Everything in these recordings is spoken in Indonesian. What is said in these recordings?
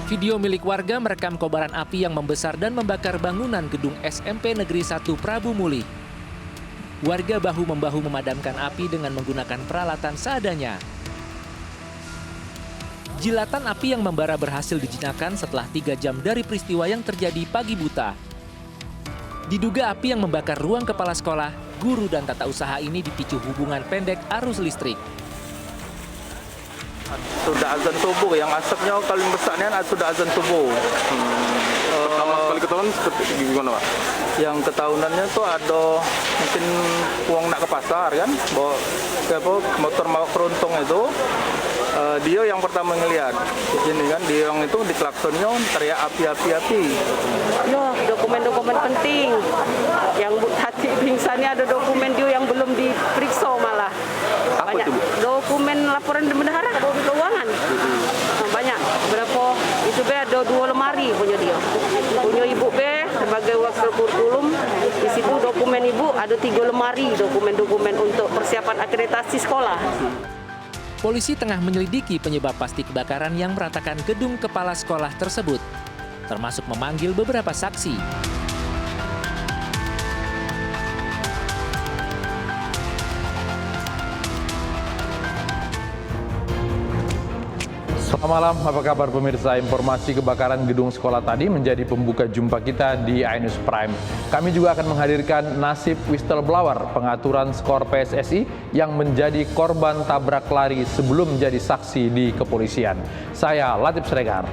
Video milik warga merekam kobaran api yang membesar dan membakar bangunan gedung SMP Negeri 1 Prabu Muli. Warga bahu-membahu memadamkan api dengan menggunakan peralatan seadanya. Jilatan api yang membara berhasil dijinakan setelah 3 jam dari peristiwa yang terjadi pagi buta. Diduga api yang membakar ruang kepala sekolah, guru dan tata usaha ini dipicu hubungan pendek arus listrik. Sudah azan subuh, yang asapnya paling besarnya sudah azan subuh. Pertama kali ketahuan seperti gimana, Pak? Yang ketahunannya tuh ada mungkin uang nak ke pasar kan, bawa motor bawa keruntung itu. Dia yang pertama ngelihat, ini kan dia yang itu di klaksonnya teriak api. Loh, dokumen-dokumen penting. Yang tadi pingsannya ada dokumen dia yang belum diperiksa malah. Banyak dokumen laporan bendahara keuangan. Banyak, berapa itu be ada 2 lemari punya dia. Punya ibu B sebagai wakil kurikulum. Di situ dokumen ibu ada 3 lemari dokumen-dokumen untuk persiapan akreditasi sekolah. Polisi tengah menyelidiki penyebab pasti kebakaran yang meratakan gedung kepala sekolah tersebut, termasuk memanggil beberapa saksi. Selamat malam, apa kabar pemirsa? Informasi kebakaran gedung sekolah tadi menjadi pembuka jumpa kita di iNews Prime. Kami juga akan menghadirkan nasib whistleblower pengaturan skor PSSI yang menjadi korban tabrak lari sebelum menjadi saksi di kepolisian. Saya Latif Sregar.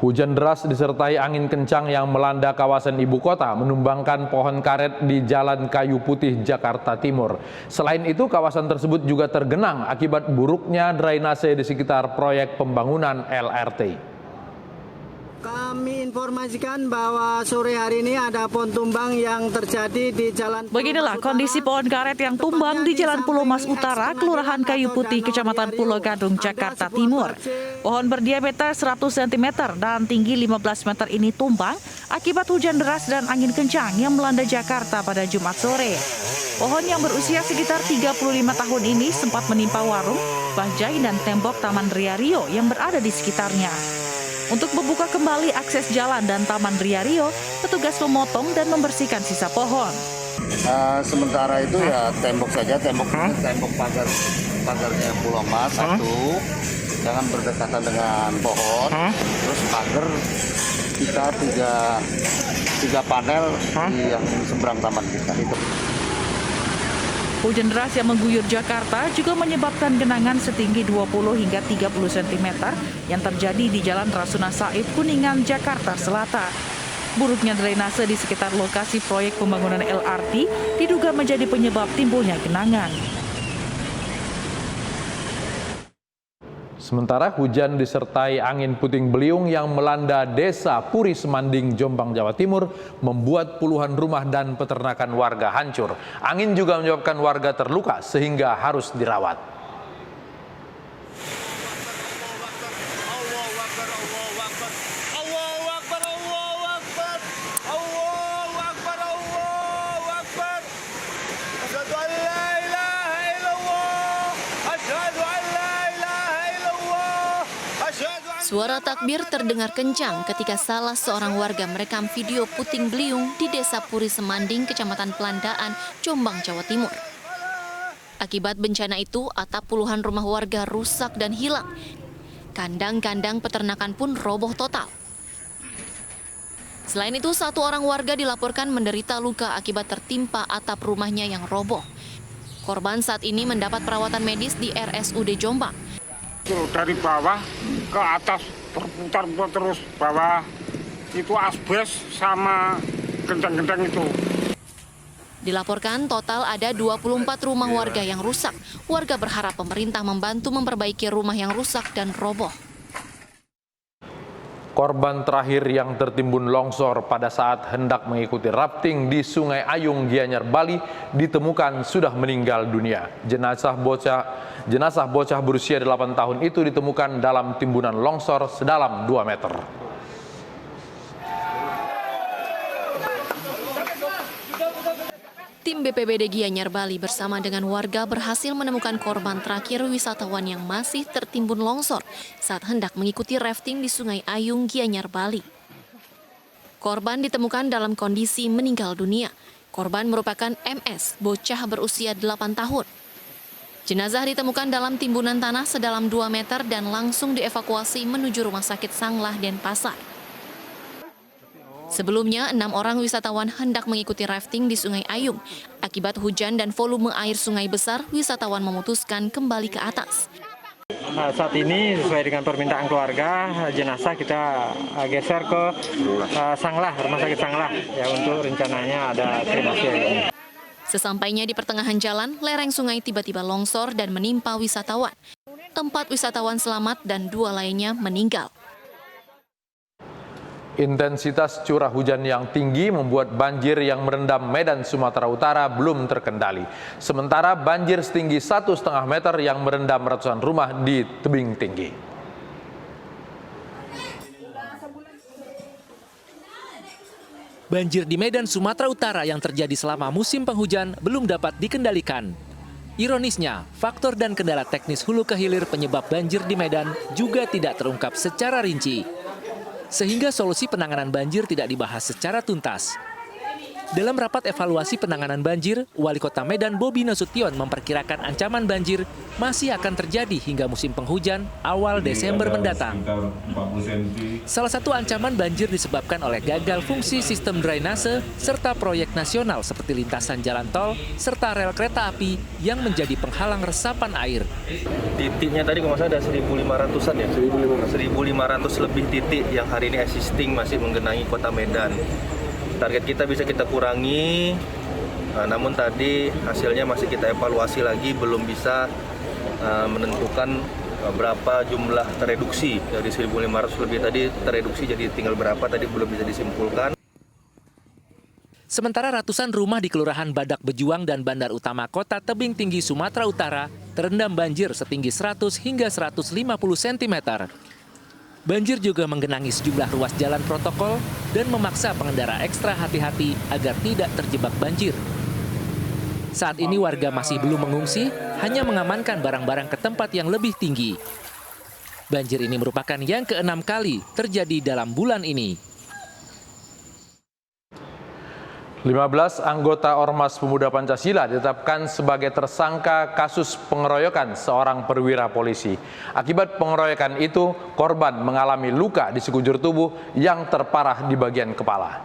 Hujan deras disertai angin kencang yang melanda kawasan ibu kota menumbangkan pohon karet di Jalan Kayu Putih, Jakarta Timur. Selain itu, kawasan tersebut juga tergenang akibat buruknya drainase di sekitar proyek pembangunan LRT. Kami informasikan bahwa sore hari ini ada pohon tumbang yang terjadi di Jalan. Beginilah kondisi pohon karet yang tumbang di Jalan Pulau Mas Utara, Kelurahan Kayu Putih, Kecamatan Pulau Gadung, Jakarta Timur. Pohon berdiameter 100 cm dan tinggi 15 meter ini tumbang akibat hujan deras dan angin kencang yang melanda Jakarta pada Jumat sore. Pohon yang berusia sekitar 35 tahun ini sempat menimpa warung, bajai dan tembok Taman Ria Rio yang berada di sekitarnya. Untuk membuka kembali akses jalan dan Taman Ria Rio, petugas memotong dan membersihkan sisa pohon. Sementara itu ya tembok saja, tembok pagarnya Pulau Mas satu, jangan berdekatan dengan pohon. Terus pagar kita tiga panel di yang seberang taman kita. Hujan deras yang mengguyur Jakarta juga menyebabkan genangan setinggi 20 hingga 30 cm yang terjadi di Jalan Rasuna Said, Kuningan, Jakarta Selatan. Buruknya drainase di sekitar lokasi proyek pembangunan LRT diduga menjadi penyebab timbulnya genangan. Sementara hujan disertai angin puting beliung yang melanda Desa Puri Semanding, Jombang, Jawa Timur membuat puluhan rumah dan peternakan warga hancur. Angin juga menyebabkan warga terluka sehingga harus dirawat. Suara takbir terdengar kencang ketika salah seorang warga merekam video puting beliung di Desa Puri Semanding, Kecamatan Pelandaan, Jombang, Jawa Timur. Akibat bencana itu, atap puluhan rumah warga rusak dan hilang. Kandang-kandang peternakan pun roboh total. Selain itu, 1 orang warga dilaporkan menderita luka akibat tertimpa atap rumahnya yang roboh. Korban saat ini mendapat perawatan medis di RSUD Jombang. Dari bawah ke atas berputar-putar terus, bawah itu asbes sama genteng-genteng itu. Dilaporkan total ada 24 rumah warga yang rusak. Warga berharap pemerintah membantu memperbaiki rumah yang rusak dan roboh. Korban terakhir yang tertimbun longsor pada saat hendak mengikuti rafting di Sungai Ayung, Gianyar, Bali ditemukan sudah meninggal dunia. Jenazah bocah berusia 8 tahun itu ditemukan dalam timbunan longsor sedalam 2 meter. Tim BPBD Gianyar, Bali bersama dengan warga berhasil menemukan korban terakhir wisatawan yang masih tertimbun longsor saat hendak mengikuti rafting di Sungai Ayung, Gianyar, Bali. Korban ditemukan dalam kondisi meninggal dunia. Korban merupakan MS, bocah berusia 8 tahun. Jenazah ditemukan dalam timbunan tanah sedalam 2 meter dan langsung dievakuasi menuju Rumah Sakit Sanglah, Denpasar. Sebelumnya, 6 orang wisatawan hendak mengikuti rafting di Sungai Ayung. Akibat hujan dan volume air sungai besar, wisatawan memutuskan kembali ke atas. Saat ini sesuai dengan permintaan keluarga, jenazah kita geser ke Sanglah, Rumah Sakit Sanglah, ya untuk rencananya ada kremasi. Sesampainya di pertengahan jalan, lereng sungai tiba-tiba longsor dan menimpa wisatawan. 4 wisatawan selamat dan 2 lainnya meninggal. Intensitas curah hujan yang tinggi membuat banjir yang merendam Medan, Sumatera Utara belum terkendali. Sementara banjir setinggi 1,5 meter yang merendam ratusan rumah di tebing tinggi. Banjir di Medan, Sumatera Utara yang terjadi selama musim penghujan belum dapat dikendalikan. Ironisnya, faktor dan kendala teknis hulu ke hilir penyebab banjir di Medan juga tidak terungkap secara rinci. Sehingga solusi penanganan banjir tidak dibahas secara tuntas. Dalam rapat evaluasi penanganan banjir, Wali Kota Medan Bobi Nasution memperkirakan ancaman banjir masih akan terjadi hingga musim penghujan awal Desember mendatang. Salah satu ancaman banjir disebabkan oleh gagal fungsi sistem drainase serta proyek nasional seperti lintasan jalan tol serta rel kereta api yang menjadi penghalang resapan air. Titiknya tadi kalau ada 1.500-an ya, 1.500 lebih titik yang hari ini existing masih menggenangi Kota Medan. Target kita bisa kita kurangi, namun tadi hasilnya masih kita evaluasi lagi, belum bisa menentukan berapa jumlah tereduksi. Dari 1.500 lebih tadi tereduksi jadi tinggal berapa tadi belum bisa disimpulkan. Sementara ratusan rumah di Kelurahan Badak Bejuang dan Bandar Utama Kota Tebing Tinggi, Sumatera Utara terendam banjir setinggi 100 hingga 150 cm. Banjir juga menggenangi sejumlah ruas jalan protokol dan memaksa pengendara ekstra hati-hati agar tidak terjebak banjir. Saat ini warga masih belum mengungsi, hanya mengamankan barang-barang ke tempat yang lebih tinggi. Banjir ini merupakan yang ke-6 kali terjadi dalam bulan ini. 15 anggota Ormas Pemuda Pancasila ditetapkan sebagai tersangka kasus pengeroyokan seorang perwira polisi. Akibat pengeroyokan itu, korban mengalami luka di sekujur tubuh yang terparah di bagian kepala.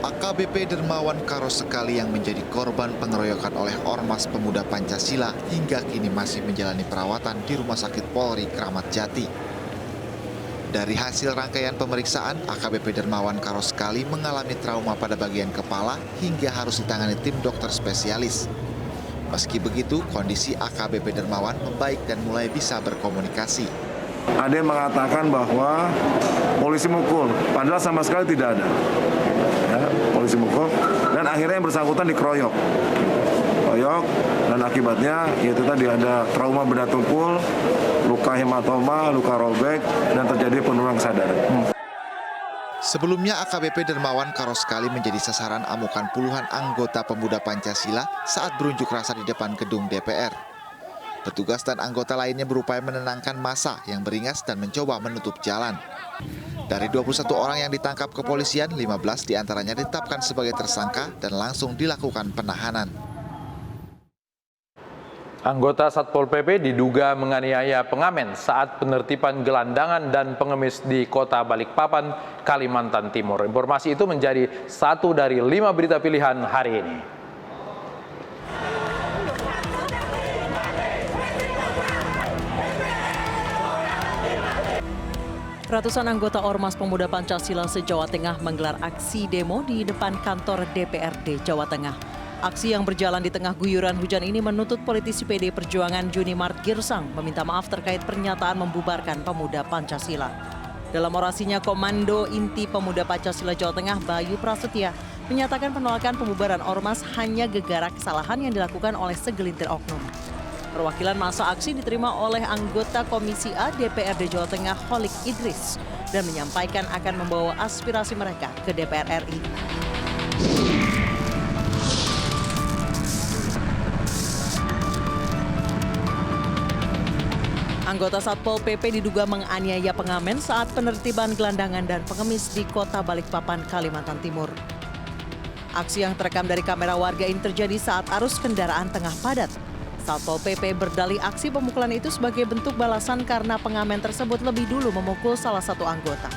AKBP Dermawan Karosekali yang menjadi korban pengeroyokan oleh Ormas Pemuda Pancasila hingga kini masih menjalani perawatan di Rumah Sakit Polri Kramat Jati. Dari hasil rangkaian pemeriksaan, AKBP Dermawan Karosekali mengalami trauma pada bagian kepala hingga harus ditangani tim dokter spesialis. Meski begitu, kondisi AKBP Dermawan membaik dan mulai bisa berkomunikasi. Ada yang mengatakan bahwa polisi mukul, padahal sama sekali tidak ada. Ya, polisi mukul, dan akhirnya yang bersangkutan dikeroyok. Dan akibatnya yaitu tadi ada trauma benda tumpul, luka hematoma, luka robek, dan terjadi penurunan kesadaran. Sebelumnya AKBP Dermawan Karosekali menjadi sasaran amukan puluhan anggota Pemuda Pancasila saat berunjuk rasa di depan gedung DPR. Petugas dan anggota lainnya berupaya menenangkan massa yang beringas dan mencoba menutup jalan. Dari 21 orang yang ditangkap kepolisian, 15 diantaranya ditetapkan sebagai tersangka dan langsung dilakukan penahanan. Anggota Satpol PP diduga menganiaya pengamen saat penertiban gelandangan dan pengemis di Kota Balikpapan, Kalimantan Timur. Informasi itu menjadi satu dari 5 berita pilihan hari ini. Ratusan anggota Ormas Pemuda Pancasila se-Jawa Tengah menggelar aksi demo di depan kantor DPRD Jawa Tengah. Aksi yang berjalan di tengah guyuran hujan ini menuntut politisi PD Perjuangan Juni Mart Girsang meminta maaf terkait pernyataan membubarkan Pemuda Pancasila. Dalam orasinya, Komando Inti Pemuda Pancasila Jawa Tengah Bayu Prasetya menyatakan penolakan pembubaran Ormas hanya gegara kesalahan yang dilakukan oleh segelintir oknum. Perwakilan masa aksi diterima oleh anggota Komisi A DPRD Jawa Tengah Holik Idris dan menyampaikan akan membawa aspirasi mereka ke DPR RI. Anggota Satpol PP diduga menganiaya pengamen saat penertiban gelandangan dan pengemis di Kota Balikpapan, Kalimantan Timur. Aksi yang terekam dari kamera warga ini terjadi saat arus kendaraan tengah padat. Satpol PP berdalih aksi pemukulan itu sebagai bentuk balasan karena pengamen tersebut lebih dulu memukul salah satu anggota.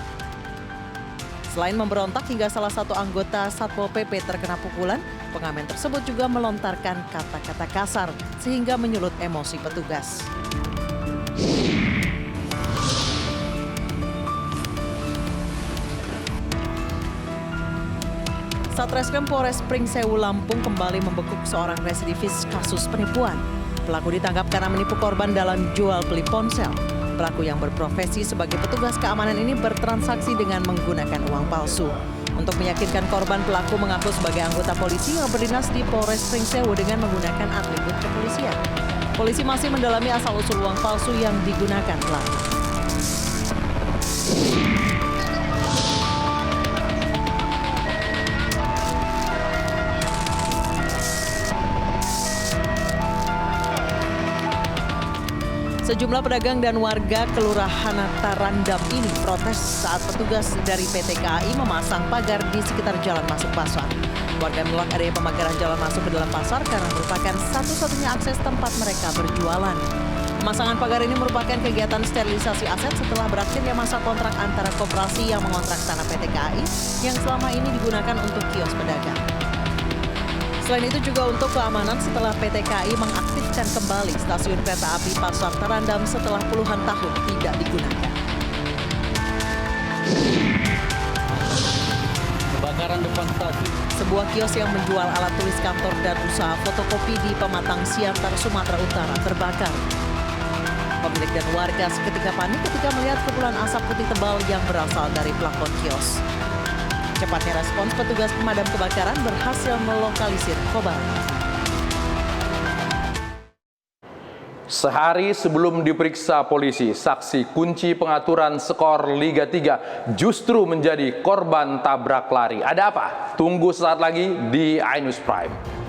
Selain memberontak hingga salah satu anggota Satpol PP terkena pukulan, pengamen tersebut juga melontarkan kata-kata kasar sehingga menyulut emosi petugas. Satreskrim Polres Pringsewu Lampung kembali membekuk seorang residivis kasus penipuan. Pelaku ditangkap karena menipu korban dalam jual beli ponsel. Pelaku yang berprofesi sebagai petugas keamanan ini bertransaksi dengan menggunakan uang palsu. Untuk meyakinkan korban, pelaku mengaku sebagai anggota polisi yang berdinas di Polres Pringsewu dengan menggunakan atribut kepolisian. Polisi masih mendalami asal-usul uang palsu yang digunakan pelaku. Sejumlah pedagang dan warga Kelurahan Tarandam ini protes saat petugas dari PT KAI memasang pagar di sekitar jalan masuk pasar. Warga menolak adanya pemagaran jalan masuk ke dalam pasar karena merupakan satu-satunya akses tempat mereka berjualan. Pemasangan pagar ini merupakan kegiatan sterilisasi aset setelah berakhirnya masa kontrak antara koperasi yang mengontrak tanah PT KAI yang selama ini digunakan untuk kios pedagang. Selain itu juga untuk keamanan setelah PT KAI mengaktifkan kembali stasiun kereta api Pasar Tarandam setelah puluhan tahun tidak digunakan. Kebakaran depan stasiun. Sebuah kios yang menjual alat tulis kantor dan usaha fotokopi di Pematang Siantar, Sumatera Utara terbakar. Pemilik dan warga seketika panik ketika melihat kepulan asap putih tebal yang berasal dari plafon kios. Cepatnya respons petugas pemadam kebakaran berhasil melokalisir kobaran. Sehari sebelum diperiksa polisi, saksi kunci pengaturan skor Liga 3 justru menjadi korban tabrak lari. Ada apa? Tunggu sesaat lagi di iNews Prime.